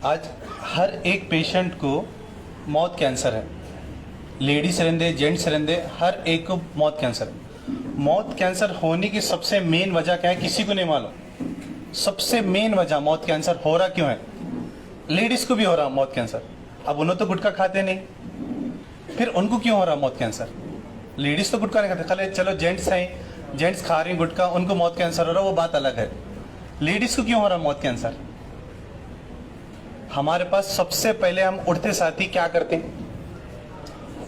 आज हर एक पेशेंट को मौत कैंसर है, लेडीज रहंदे जेंट्स रहंदे, हर एक को मौत कैंसर है। मौत कैंसर होने की सबसे मेन वजह क्या है किसी को नहीं मालूम। सबसे मेन वजह मौत कैंसर हो रहा क्यों है, लेडीज को भी हो रहा मौत कैंसर। अब उन्होंने तो गुटखा खाते नहीं, फिर उनको क्यों हो रहा मौत कैंसर। लेडीज तो गुटखा नहीं खाते, खाली चलो जेंट्स हैं, जेंट्स खा रही गुटखा, उनको मौत कैंसर हो रहा, वो बात अलग है। लेडीज को क्यों हो रहा मौत कैंसर। हमारे पास सबसे पहले हम उठते साथ ही क्या करते हैं,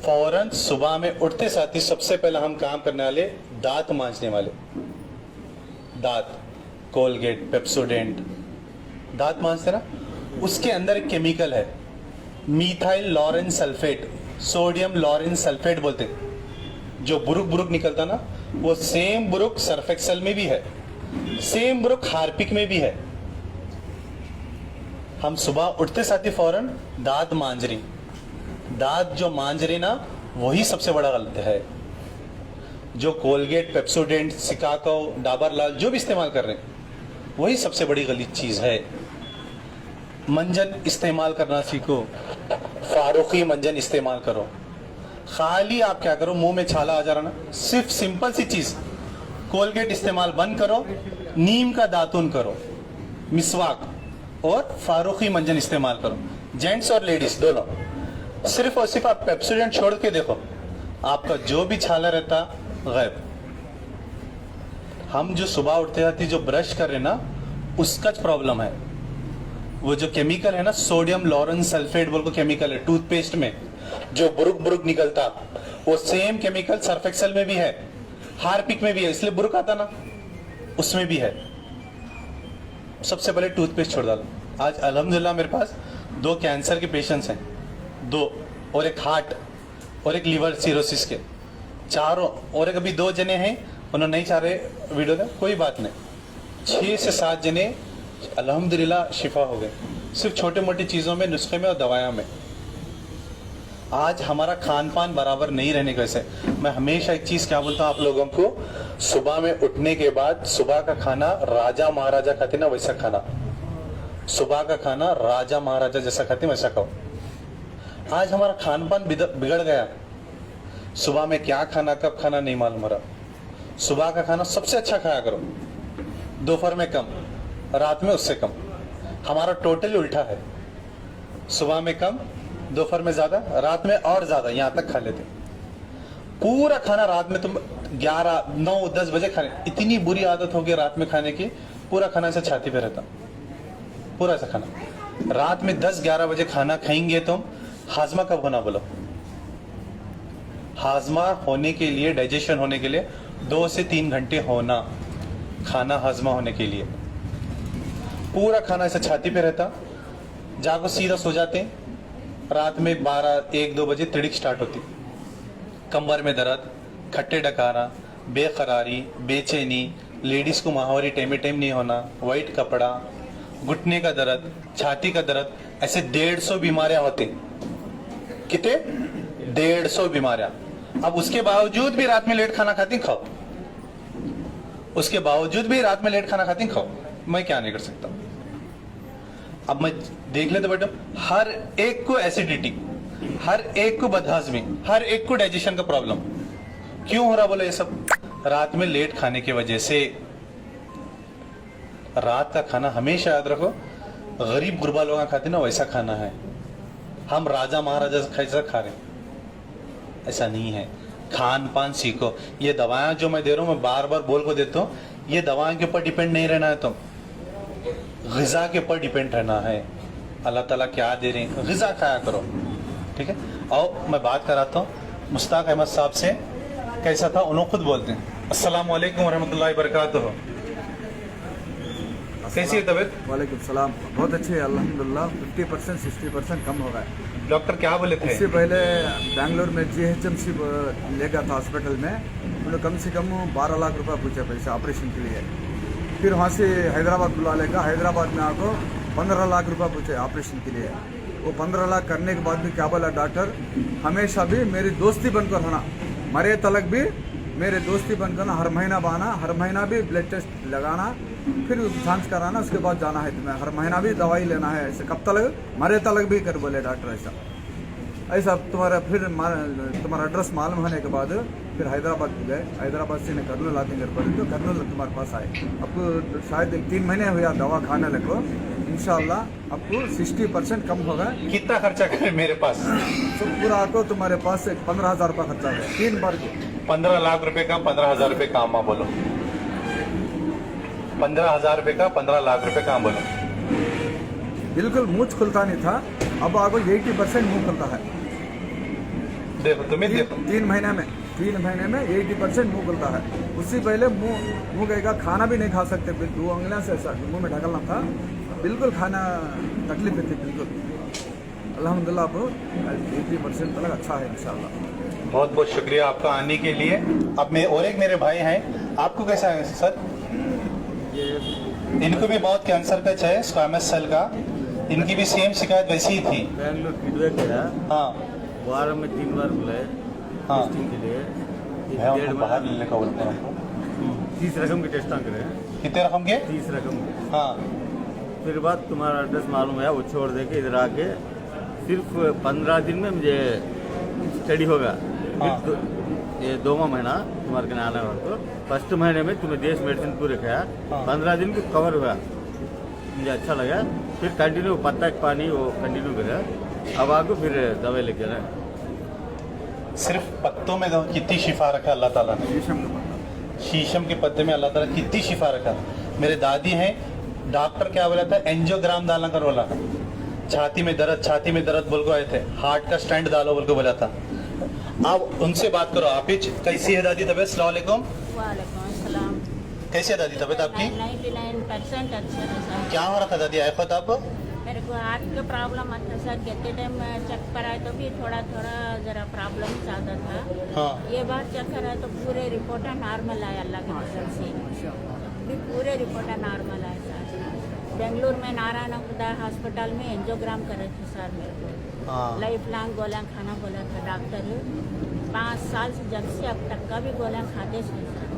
फौरन सुबह में उठते साथ ही सबसे पहले हम काम करने वाले दांत मांजने वाले। दांत, कोलगेट, पेप्सोडेंट, दांत मांजते ना, उसके अंदर एक केमिकल है methyl laureth sulphate, sodium laureth sulphate बोलते हैं। जो बुरुक बुरुक निकलता ना, वो सेम बुरुक सर्फ एक्सेल में भी है, सेम बुरुक हार्पिक में भी है। हम सुबह उठते साथ ही फौरन दांत मांज रही, दांत जो मांज रही ना, वही सबसे बड़ा गलत है। जो कोलगेट, पेप्सोडेंट, सिकाको, डाबर लाल जो भी इस्तेमाल कर रहे हैं, वही सबसे बड़ी गलत चीज है। मंजन इस्तेमाल करना सीखो, फारूकी मंजन इस्तेमाल करो। खाली आप क्या करो, मुंह में छाला आ जा रहा ना, सिर्फ सिंपल सी चीज, कोलगेट इस्तेमाल बंद करो, नीम का दातुन करो, मिसवाक और फारूकी मंजन इस्तेमाल करो, जेंट्स और लेडीज दोनों। सिर्फ और सिर्फ आप पेप्सोडेंट छोड़ के देखो, आपका जो भी छाला रहता गायब। हम जो सुबह उठते जाती जो ब्रश कर रहे ना, उसका प्रॉब्लम है। वो जो केमिकल है ना, सोडियम लॉरेन सल्फेट बोल को केमिकल है टूथपेस्ट में, जो बुरुक बुरुक निकलता, वो सेम केमिकल सर्फ एक्सेल में भी है, हार्पिक में भी है, इसलिए बुरुक आता ना, उसमें भी है। सबसे पहले टूथपेस्ट छोड़ डालो। आज अल्हम्दुलिल्लाह मेरे पास 2 कैंसर के पेशेंट्स हैं, 2, और एक हार्ट और एक लीवर सिरोसिस के, चारों, और एक अभी 2 जने हैं, उन्होंने नहीं चाह रहे वीडियो का, कोई बात नहीं। 6 से 7 जने अल्हम्दुलिल्लाह शिफा हो गए, सिर्फ छोटे मोटी चीज़ों में, नुस्खे में और दवाइयों में। आज हमारा खान पान बराबर नहीं रहने की वजह से मैं हमेशा एक चीज़ क्या बोलता हूँ आप लोगों को, सुबह में उठने के बाद सुबह का खाना राजा महाराजा खाते ना, वैसा खाना। सुबह का खाना राजा महाराजा जैसा खाते वैसा खाओ। आज हमारा खान पान बिगड़ गया, सुबह में क्या खाना कब खाना नहीं मालूम हो रहा। सुबह का खाना सबसे अच्छा खाया करो, दोपहर में कम, रात में उससे कम। हमारा टोटली उल्टा है, सुबह में कम, दोपहर में ज्यादा, रात में और ज्यादा, यहां तक खा लेते। पूरा खाना रात में तुम 11, 9, 10 बजे खाने, इतनी बुरी आदत होगी रात में खाने की, पूरा खाना ऐसे छाती पे रहता, पूरा ऐसा खाना। रात में 10, 11 बजे खाना खाएंगे तुम, हाजमा कब होना बोलो। हाजमा होने के लिए, डाइजेशन होने के लिए 2 से 3 घंटे होना, खाना हाजमा होने के लिए। पूरा खाना ऐसा छाती पे रहता, जाको सीधा सो जाते, रात में 12, 1, 2 बजे तिड़क स्टार्ट होती, कमर में दर्द, खट्टे डकारा, बेकरारी, बेचैनी, लेडीज को माहवारी टाइम टाइम नहीं होना, वाइट कपड़ा, घुटने का दर्द, छाती का दर्द, ऐसे 150 बीमारियां होती। कितने 150 बीमारियां। अब उसके बावजूद भी रात में लेट खाना खाती खाओ, उसके बावजूद भी रात में लेट खाना खाती खाओ, मैं क्या नहीं कर सकता। अब मैं देख लेते बेटा, हर एक को एसिडिटी, हर एक को बदहजमी, हर एक को डाइजेशन का प्रॉब्लम क्यों हो रहा बोले, ये सब रात में लेट खाने की वजह से। रात का खाना हमेशा याद रखो, गरीब गुरबा लोग खाते ना वैसा खाना है। हम राजा महाराजा कैसा खा रहे, ऐसा नहीं है। खान पान सीखो। ये दवाएं जो मैं दे रहा हूं, मैं बार बार बोल को देता हूँ, ये दवाओं के ऊपर डिपेंड नहीं रहना है, तुम ग़िज़ा के ऊपर डिपेंड रहना है। अल्लाह ताला क्या दे रहे हैं, ग़िज़ा खाया करो, ठीक है। और मैं बात कराता हूँ मुश्ताक अहमद साहब से, कैसा था उन्होंने खुद बोलते हैं। अस्सलाम वालेकुम रहमतुल्लाहि वबरकातुहू। कैसी है तबीयत? वालेकुम सलाम, बहुत अच्छी है अल्हम्दुलिल्लाह। 50% 60% कम हो रहा है। डॉक्टर क्या बोले थे? इससे पहले बेंगलोर में GHMC ले गया था हॉस्पिटल में, उन्होंने कम से कम 12 लाख रुपया पूछा पैसा ऑपरेशन के लिए। फिर वहाँ से हैदराबाद बुला लेगा, हैदराबाद में आपको 15 लाख रुपया पूछे ऑपरेशन के लिए। वो 15 लाख करने के बाद भी क्या बोला डॉक्टर, हमेशा भी मेरी दोस्ती बनकर रहना, मरे तलक भी मेरे दोस्ती बनकर ना हर महीना बहाना, हर महीना भी ब्लड टेस्ट लगाना, फिर जांच कराना, उसके बाद जाना है तुम्हें, हर महीना भी दवाई लेना है, ऐसे कब तक मरे तक भी कर बोले डॉक्टर। ऐसा तुम्हारा फिर तुम्हारा एड्रेस मालूम होने के बाद फिर हैदराबाद गए, हैदराबाद से कर्नूल आते घर पर, तो कर्नूल तुम्हारे पास आए। आपको शायद 3 महीने हुआ दवा खाने लगो, इंशाल्लाह आपको 60% कम होगा। कितना खर्चा करे मेरे पास? तो पूरा आपको तुम्हारे पास 15,000 रुपये खर्चा है 3 बार के। 15 लाख रुपए का 15,000 रुपए का अम्मा बोलो, 15,000 रुपए का 15 लाख रुपए का बोलो। बिल्कुल मुंह खुलता नहीं था, अब आपको 80% मुंह खुलता है। देखो तुम्हें देखो 3 महीने में 80% मुंह खुलता है। उससे पहले मुंह गएगा, खाना भी नहीं खा सकते, 2 उंगलियां से ऐसा मुंह में ढकलना था, बिल्कुल खाना तकलीफ थी बिल्कुल। अल्हम्दुलिल्लाह अब 80% तक अच्छा है इंशाल्लाह। बहुत बहुत शुक्रिया आपका आने के लिए। अब मैं और एक मेरे भाई हैं, आपको कैसा है सर? इनको भी बहुत कैंसर का है, स्क्वामस सेल का, इनकी भी सेम शिकायत वैसी ही थी। बैंगलोर फीडबैक है। हाँ वार में 3 बार बुलाए हाँ टेस्टिंग के लिए। भैया उनको बाहर लेने का बोलते हैं। 30 रकम के टेस्ट करे हैं, कितने रकम के? 30 रकम के। हाँ फिर बाद तुम्हारा एड्रेस मालूम है, वो छोड़ दे के इधर आके सिर्फ 15 दिन में मुझे स्टडी होगा। हाँ। ये 2वां महीना तुम्हारे के आना है तो फर्स्ट महीने में तुम्हें देश मेडिसिन पूरे खाया, हाँ। 15 दिन को कवर हुआ, मुझे अच्छा लगा। फिर कंटिन्यू पत्ता का पानी वो कंटिन्यू करा, अब आपको फिर दवाई लेके आए। सिर्फ पत्तों में कितनी शिफा रखा अल्लाह ताला ने। शीशम के पत्ते में अल्लाह ताला कितनी शिफा रखा। मेरे दादी हैं, डॉक्टर क्या बोला था, एंजियोग्राम डालना कर बोला, छाती में दर्द बोल को आए थे, हार्ट का स्टैंड डालो बोल को बोला था। आप उनसे बात करो। आप ही कैसी है दादी तबीयत? अस्सलाम वालेकुम। वालेकुम अस्सलाम। कैसी है दादी तबीयत आपकी? 99% अच्छा है सर। क्या हो रखा दादी? आयफत आप? मेरे को हार्ट का प्रॉब्लम आता सर, कितने टाइम चक्कर आए तो भी थोड़ा जरा प्रॉब्लम ज़्यादा था। हाँ ये बार चक्कर आए तो पूरे रिपोर्ट नॉर्मल आए अल्लाह के नजर से, भी पूरे रिपोर्ट नॉर्मल आए सर। बेंगलुरु में नारायण खुदा हॉस्पिटल में एंजियोग्राम करे थे सर मेरे को, हाँ लाइफ लॉन्ग गोलियाँ खाना बोला था डॉक्टर। 5 साल से जब से अब तक का भी गोलियाँ खाते थे सर,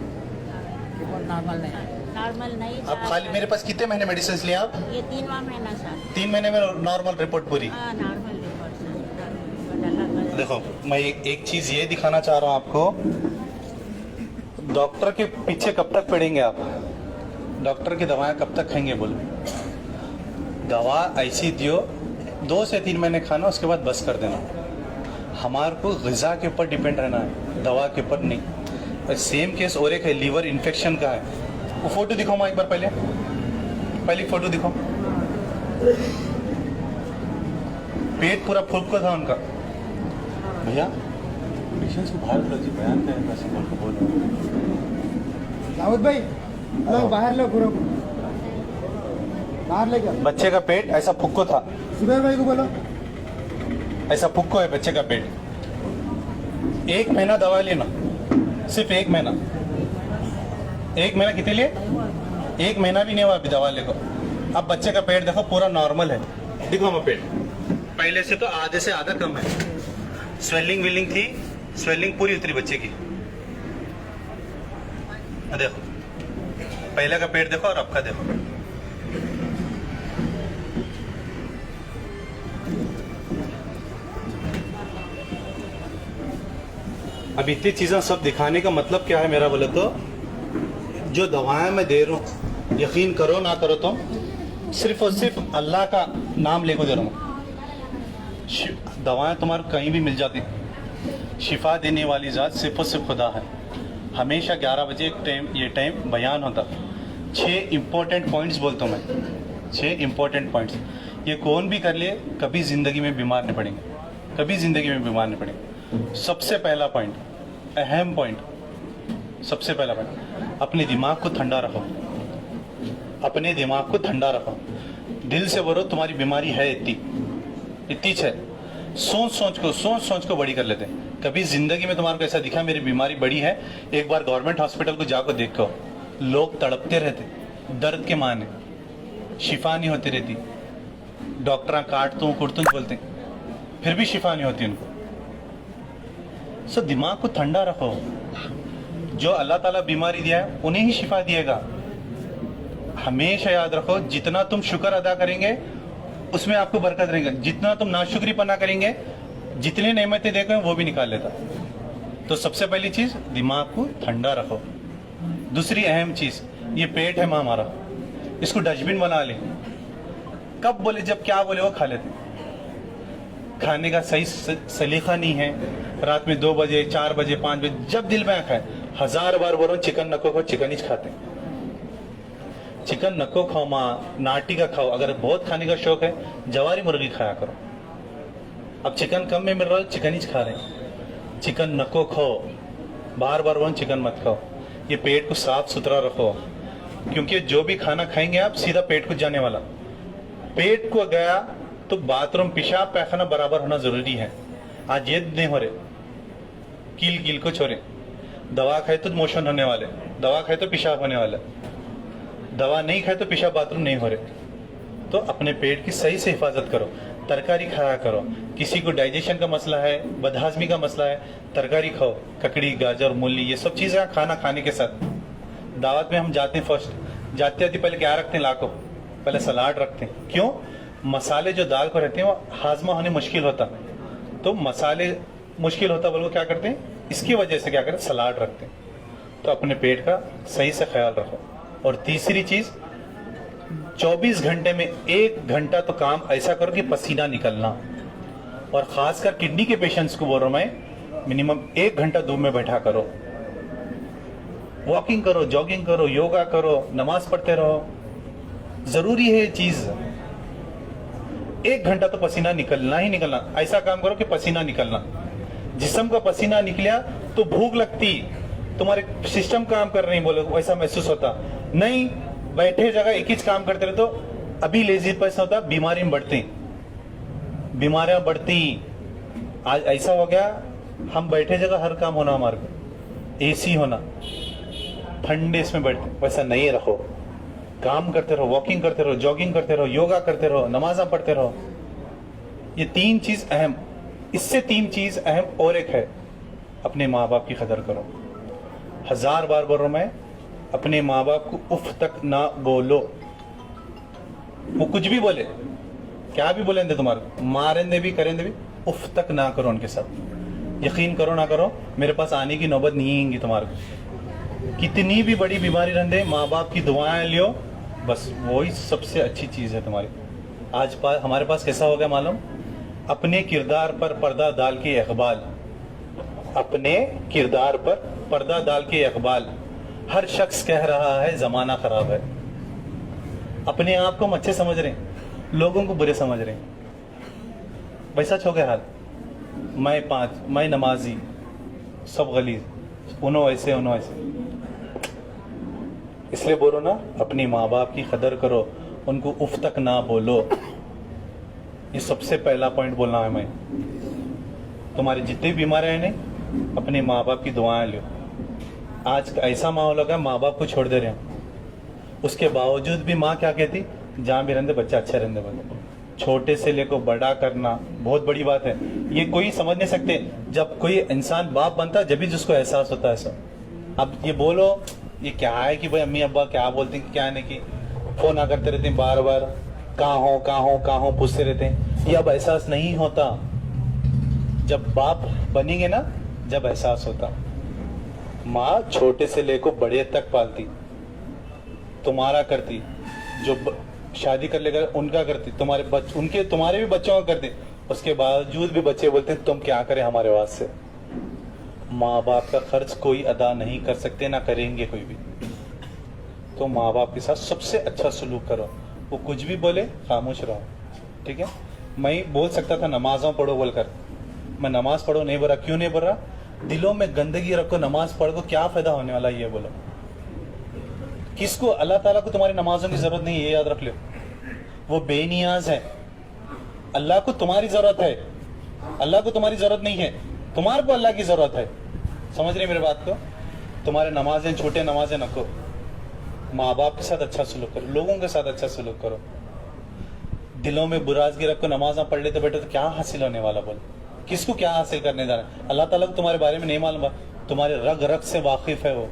नॉर्मल नहीं अब था। खाली मेरे पास कितने महीने मेडिसिन लिए आप? ये 3वां महीना सर। 3 महीने में नॉर्मल रिपोर्ट पूरी। हाँ normal report sir, normal report Allah का। देखो मैं एक चीज ये दिखाना चाह रहा हूँ आपको, डॉक्टर के पीछे कब तक पड़ेंगे आप? डॉक्टर की दवाएं कब तक खाएंगे? बोलो, दवा ऐसी दियो 2 से 3 महीने खाना, उसके बाद बस कर देना। हमारे को ग़िज़ा के ऊपर डिपेंड रहना है, दवा के ऊपर नहीं। सेम केस और एक है, लीवर इन्फेक्शन का है। वो फोटो दिखाओ मैं एक बार, पहले फोटो दिखाओ। पेट पूरा फूक था उनका। भैया पेशेंट्स को बाहर लो जी, बयान करें कैसे बोल दाऊद भाई लो बाहर लो, पूरा बाहर ले जाओ। बच्चे का पेट ऐसा फुक्को था, सुबह भाई को बोलो। ऐसा फुक्को है बच्चे का पेट। 1 महीना दवा लेना, सिर्फ 1 महीना। 1 महीना कितने लिए? 1 महीना भी नहीं हुआ अभी दवा लेको। अब बच्चे का पेट देखो पूरा नॉर्मल है। देखो मैं पेट पहले से तो आधे से आधा कम है। स्वेलिंग थी, स्वेलिंग पूरी उतरी बच्चे की। देखो पहले का पेट देखो और अब का देखो। अब इतनी चीज़ें सब दिखाने का मतलब क्या है मेरा? बोले तो जो दवाएं मैं दे रहा हूँ, यकीन करो ना करो तो सिर्फ और सिर्फ अल्लाह का नाम लेको दे रहा हूँ। दवाएं तुम्हारे कहीं भी मिल जाती, शिफा देने वाली ज़ात सिर्फ और सिर्फ खुदा है। हमेशा 11 बजे ये टाइम बयान होता। 6 इम्पोर्टेंट पॉइंट्स बोलता हूँ मैं, 6 इम्पोर्टेंट पॉइंट्स। ये कौन भी कर ले, कभी ज़िंदगी में बीमार नहीं पड़ेंगे, कभी ज़िंदगी में बीमार नहीं पड़ेंगे। सबसे पहला पॉइंट, अहम पॉइंट, सबसे पहला पॉइंट, अपने दिमाग को ठंडा रखो। अपने दिमाग को ठंडा रखो। दिल से बोलो तुम्हारी बीमारी है इतनी है। सोच को बड़ी कर लेते हैं। कभी जिंदगी में तुम्हारे को ऐसा दिखा मेरी बीमारी बड़ी है? एक बार गवर्नमेंट हॉस्पिटल को जाकर देखो, लोग तड़पते रहते दर्द के माने, शिफा नहीं होती रहती। डॉक्टर काटतू कुटतू बोलते फिर भी शिफा नहीं होती उनको। सो दिमाग को ठंडा रखो। जो अल्लाह ताला बीमारी दिया है उन्हें ही शिफा दिएगा। हमेशा याद रखो, जितना तुम शुक्र अदा करेंगे उसमें आपको बरकत रहेगा, जितना तुम नाशुक्री पना करेंगे जितनी नेमतें देखो वो भी निकाल लेता। तो सबसे पहली चीज दिमाग को ठंडा रखो। दूसरी अहम चीज, ये पेट है हमारा, इसको डस्टबिन बना ले। कब बोले जब क्या बोले वो खा लेते। खाने का सही सलीका नहीं है। रात में 2 बजे 4 बजे 5 बजे जब दिल में खाए, 1000 बार बोलो चिकन नको खाओ, चिकन ही खाते। चिकन नको खाओ माँ, नाटी का खाओ। अगर बहुत खाने का शौक है जवारी मुर्गी खाया करो। अब चिकन कम में मिल रहा है, चिकन ही खा रहे हैं। चिकन नको खाओ, बार बार बोलो चिकन मत खाओ। ये पेट को साफ सुथरा रखो, क्योंकि जो भी खाना खाएंगे आप सीधा पेट को जाने वाला। पेट को गया तो बाथरूम पेशाब पैखाना बराबर होना जरूरी है। आज ये नहीं हो रहे, कील कील को छोड़े। दवा खाए तो मोशन होने वाले, दवा खाए तो पेशाब होने वाला, दवा नहीं खाए तो पेशाब बाथरूम नहीं हो रहे। तो अपने पेट की सही से हिफाजत करो, तरकारी खाया करो। किसी को डाइजेशन का मसला है, बदहाजमी का मसला है, तरकारी खाओ, ककड़ी गाजर मूली ये सब चीजें खाना खाने के साथ। दावत में हम जाते हैं, फर्स्ट जाते जाते पहले क्या रखते हैं, लाखों पहले सलाद रखते हैं। क्यों? मसाले जो दाल को रहते हैं वो हाजमा होने मुश्किल होता, तो मसाले मुश्किल होता बोलो क्या करते हैं, इसकी वजह से क्या करते हैं, सलाद रखते हैं। तो अपने पेट का सही से ख्याल रखो। और तीसरी चीज, 24 घंटे में 1 घंटा तो काम ऐसा करो कि पसीना निकलना। और खासकर किडनी के पेशेंट्स को बोल रहा हूं मैं, मिनिमम 1 घंटा धूप में बैठा करो। वॉकिंग करो, जॉगिंग करो, योगा करो, नमाज पढ़ते रहो। जरूरी है ये चीज। 1 घंटा तो पसीना निकलना ही निकलना। ऐसा काम करो कि पसीना निकलना। जिस्म का पसीना निकला तो भूख लगती, तुम्हारे सिस्टम काम कर रही, बोलो वैसा महसूस होता नहीं। बैठे जगह एक ही काम करते रहे तो अभी लेजी पैसा होता, बीमारी बढ़ती, बीमारियां बढ़ती। आज ऐसा हो गया, हम बैठे जगह हर काम होना, हमारे को एसी होना, ठंडे इसमें बैठते। वैसा नहीं रखो, काम करते रहो, वॉकिंग करते रहो, जॉगिंग करते रहो, योगा करते रहो, नमाजा पढ़ते रहो। ये 3 चीज अहम। इससे 3 चीज अहम और एक है, अपने माँ बाप की कदर करो। 1000 बार बोल रहा हूं मैं, अपने माँ बाप को उफ तक ना बोलो। वो कुछ भी बोले, क्या भी बोलेंगे तुम्हारे, मारेंगे भी करेंगे भी, उफ तक ना करो उनके साथ। यकीन करो ना करो, मेरे पास आने की नौबत नहीं आएगी तुम्हारे को। कितनी भी बड़ी बीमारी रहने, माँ बाप की दुआएं लियो, बस वही सबसे अच्छी चीज है तुम्हारी। आज हमारे पास कैसा हो गया मालूम, अपने किरदार पर पर्दा डाल के इकबाल, अपने किरदार पर पर्दा डाल के इकबाल। हर शख्स कह रहा है जमाना खराब है। अपने आप को हम अच्छे समझ रहे हैं, लोगों को बुरे समझ रहे हैं। वैसा हो गया हाल। मैं 5, मैं नमाजी, सब गलीज, उन्हों ऐसे उन्हों ऐसे। इसलिए बोलो ना, अपनी माँ बाप की कदर करो, उनको उफ तक ना बोलो। ये सबसे पहला पॉइंट बोलना है मैं। तुम्हारे जितने भी बीमार हैं नहीं, अपने माँ बाप की दुआएं लो। आज ऐसा माहौल होगा, माँ बाप को छोड़ दे रहे हैं, उसके बावजूद भी माँ क्या कहती, जहाँ भी रहने बच्चा अच्छा रहने वाले। छोटे से लेकर बड़ा करना बहुत बड़ी बात है। ये कोई समझ नहीं सकते। जब कोई इंसान बाप बनता है जब भी जिसको एहसास होता है सब। अब ये बोलो, ये क्या है कि भाई अम्मी अब्बा क्या बोलते हैं, क्या नहीं, कि फोन आ करते रहते हैं बार बार, कहाँ हो पूछते रहते हैं। ये अब एहसास नहीं होता। जब बाप बनेंगे ना, जब एहसास होता। माँ छोटे से लेकर बड़े तक पालती, तुम्हारा करती, जो शादी कर लेकर उनका करती, तुम्हारे भी बच्चों का करती। उसके बावजूद भी बच्चे बोलते हैं तुम क्या करें हमारे वास्ते। माँ बाप का खर्च कोई अदा नहीं कर सकते, ना करेंगे कोई भी। तो माँ बाप के साथ सबसे अच्छा सलूक करो। वो कुछ भी बोले खामोश रहो, ठीक है। मैं बोल सकता था नमाजों पढ़ो बोलकर, मैं नमाज पढ़ो नहीं बोल रहा। क्यों नहीं बोल रहा? दिलों में गंदगी रखो, नमाज पढ़ो, क्या फायदा होने वाला ये बोलो। किसको? अल्लाह ताला को तुम्हारी नमाजों की जरूरत नहीं है, ये याद रख लो। वो बेनियाज है। अल्लाह को तुम्हारी जरूरत है, अल्लाह को तुम्हारी जरूरत नहीं है, तुम्हारे को अल्लाह की जरूरत है। समझ रहे मेरे बात को? तुम्हारे नमाजें छोटे नमाजें नको। माँ बाप के साथ अच्छा सलूक करो, लोगों के साथ अच्छा सलूक करो। दिलों में बुराजगी रखो, नमाज पढ़ लेते बैठे तो क्या हासिल होने वाला? बोल, किसको क्या हासिल करने जाना? अल्लाह ताला को तुम्हारे बारे में नहीं मालूम, तुम्हारे रग रग से वाकिफ है, वो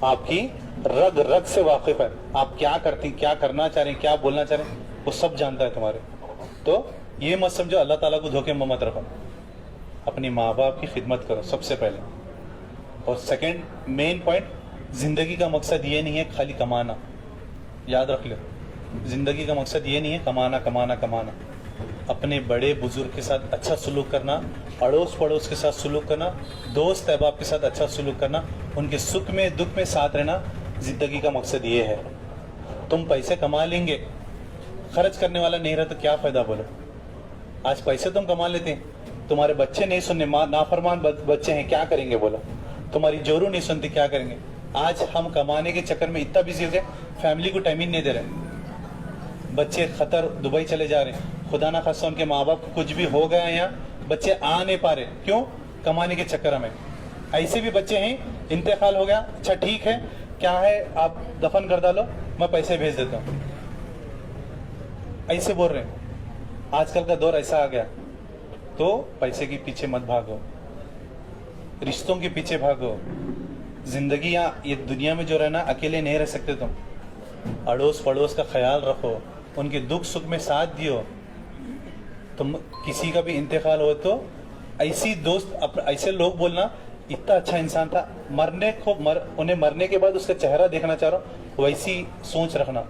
आपकी रग रग से वाकिफ है। आप क्या करती, क्या करना चाह रहे हैं, क्या बोलना चाह रहे हैं, वो सब जानता है तुम्हारे। तो ये मत समझो अल्लाह ताला को धोखे में मत रखो, अपनी माँ बाप की खिदमत करो सबसे पहले। और सेकंड मेन पॉइंट, जिंदगी का मकसद ये नहीं है खाली कमाना, याद रख लो। जिंदगी का मकसद ये नहीं है कमाना कमाना कमाना। अपने बड़े बुजुर्ग के साथ अच्छा सलूक करना, अड़ोस पड़ोस के साथ सलूक करना, दोस्त अहबाब के साथ अच्छा सलूक करना, उनके सुख में दुख में साथ रहना, जिंदगी का मकसद ये है। तुम पैसे कमा लेंगे, खर्च करने वाला नहीं रहा तो क्या फायदा बोलो। आज पैसे तुम कमा लेते हैं, तुम्हारे बच्चे नहीं सुनने, नाफरमान बच्चे हैं, क्या करेंगे बोलो। तुम्हारी जोरू नहीं सुनती, क्या करेंगे। आज हम कमाने के चक्कर में इतना बिजी हो गए, फैमिली को टाइम ही नहीं दे रहे। बच्चे खतर दुबई चले जा रहे हैं, खुदा ना खास्ता उनके माँ बाप को कुछ भी हो गया यहाँ, बच्चे आ नहीं पा रहे, क्यों? कमाने के चक्कर में। ऐसे भी बच्चे हैं, इंतकाल हो गया, अच्छा ठीक है, क्या है आप दफन कर डालो, मैं पैसे भेज देता हूँ, ऐसे बोल रहे हैं। आजकल का दौर ऐसा आ गया। तो पैसे के पीछे मत भागो, रिश्तों के पीछे भागो। जिंदगी यहाँ ये दुनिया में जो रहना, अकेले नहीं रह सकते तुम। अड़ोस पड़ोस का ख्याल रखो, उनके दुख सुख में साथ दियो। तुम किसी का भी इंतकाल हो तो ऐसी दोस्त, ऐसे लोग बोलना इतना अच्छा इंसान था, उन्हें मरने के बाद उसका चेहरा देखना चाह रहा हूं, वैसी सोच रखना।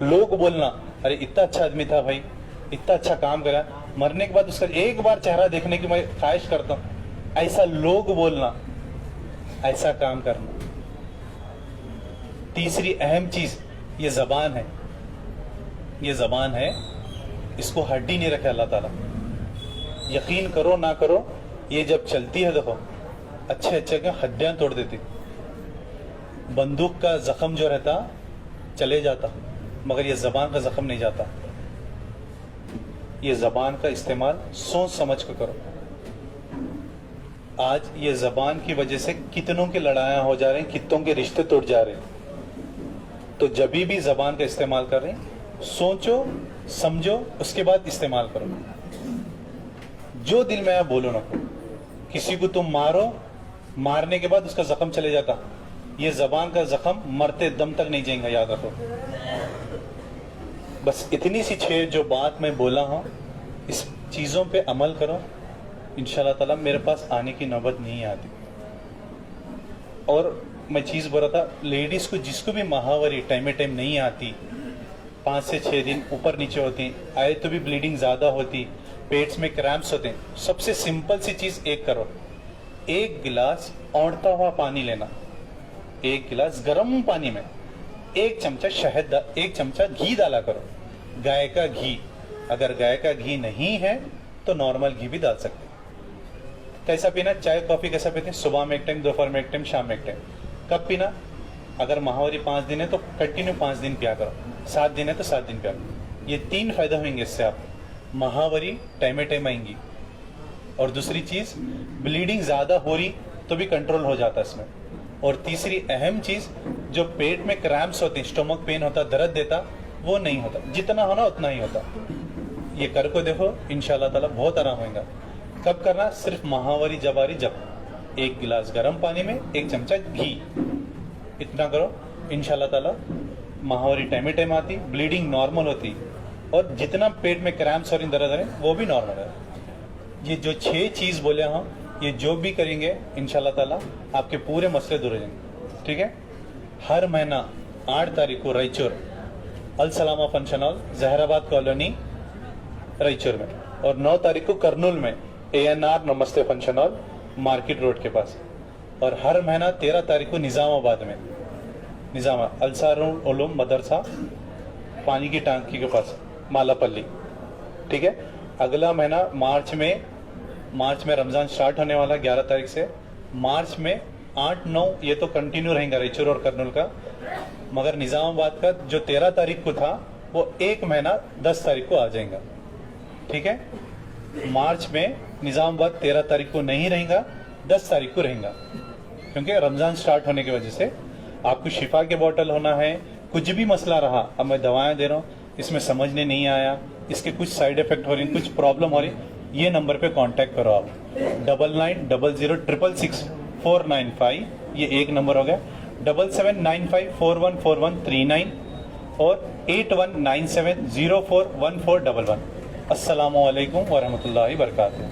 लोग बोलना अरे इतना अच्छा आदमी था भाई, इतना अच्छा काम करा, मरने के बाद उसका एक बार चेहरा देखने की मैं ख्वाहिश करता हूँ, ऐसा लोग बोलना, ऐसा काम करना। तीसरी अहम चीज ये जबान है, ये जबान है, इसको हड्डी नहीं रखे अल्लाह ताला। यकीन करो ना करो, ये जब चलती है देखो अच्छे अच्छे के हड्डियां तोड़ देती। बंदूक का जख्म जो रहता चले जाता, मगर ये जबान का जख्म नहीं जाता। ये जबान का इस्तेमाल सोच समझ कर करो। आज ये जबान की वजह से कितनों की लड़ाइयां हो जा रही हैं, कितनों के रिश्ते टूट जा रहे हैं। तो जब भी जबान का इस्तेमाल कर रहे हैं, सोचो समझो, उसके बाद इस्तेमाल करो। जो दिल में आया बोलो ना। किसी को तुम मारो, मारने के बाद उसका जख्म चले जाता, ये जबान का जख्म मरते दम तक नहीं जाएगा, याद रखो। बस इतनी सी छह जो बात मैं बोला हूं, इस चीजों पे अमल करो, इंशाल्लाह ताला मेरे पास आने की नौबत नहीं आती। और मैं चीज बोल रहा था, लेडीज को जिसको भी माहवारी टाइम टाइम नहीं आती, 5 से 6 दिन ऊपर नीचे होती, आए तो भी ब्लीडिंग ज्यादा होती, पेट्स में क्रैम्प्स होते हैं, सबसे सिंपल सी चीज एक करो, 1 गिलास औंधता हुआ पानी लेना, 1 गिलास गर्म पानी में 1 चमचा शहद, 1 चमचा घी डाला करो, गाय का घी। अगर गाय का घी नहीं है तो नॉर्मल घी भी डाल सकते। कैसा पीना? चाय कॉफी कैसा पीते हैं? सुबह में एक टाइम, दोपहर में एक टाइम, शाम में एक टाइम। कब पीना? अगर माहवारी 5 दिन है तो कंटिन्यू 5 दिन पिया करो, 7 दिन है तो 7 दिन पिया करो। ये 3 फायदा होंगे इससे, आप माहवारी टाइम टाइम आएंगी। और दूसरी चीज, ब्लीडिंग ज्यादा हो रही तो भी कंट्रोल हो जाता है इसमें। और तीसरी अहम चीज, जो पेट में क्रैम्प्स होते हैं, स्टोमक पेन होता, दर्द देता, वो नहीं होता, जितना होना उतना ही होता। ये कर को देखो, इंशाल्लाह ताला बहुत आराम होगा। कब करना? सिर्फ माहवारी जब आ रही, जब 1 गिलास गर्म पानी में 1 चमचा घी, इतना करो, इंशाल्लाह ताला माहवारी टाइम टाइम आती, ब्लीडिंग नॉर्मल होती, और जितना पेट में क्रैम्प्स और दर्द है वो भी नॉर्मल है। ये जो 6 चीज बोले हम, ये जो भी करेंगे इंशाल्लाह ताला आपके पूरे मसले दूर हो जाएंगे। ठीक है? हर महीना 8 तारीख को Raichur Al Salama function hall, Zaheerabad colony Raichur में, और 9 तारीख को करनूल में ANR नमस्ते फंक्शन हॉल, मार्केट रोड के पास। और हर महीना 13 तारीख को निजामाबाद में, अलसारुल उलूम मदरसा, पानी की टांकी के पास, मालापल्ली। ठीक है? अगला महीना मार्च में रमजान स्टार्ट होने वाला 11 तारीख से। मार्च में 8-9 ये तो कंटिन्यू रहेगा रायचूर और करनूल का, मगर निजामाबाद का जो 13 तारीख को था वो 1 महीना 10 तारीख को आ जाएगा। ठीक है? मार्च में निजामाबाद 13 तारीख को नहीं रहेगा, 10 तारीख को रहेगा, क्योंकि रमजान स्टार्ट होने की वजह से आपको शिफा के बोतल होना है। कुछ भी मसला रहा, अब मैं दवाएं दे रहा हूँ, इसमें समझने नहीं आया, इसके कुछ साइड इफेक्ट हो रही, कुछ प्रॉब्लम हो रही, ये नंबर पे कांटेक्ट करो आप, 990066 495, ये एक नंबर हो गया, 7795414139 और 8197041411। अस्सलामु अलैकुम वरहमतुल्लाहि वबरकातुहू।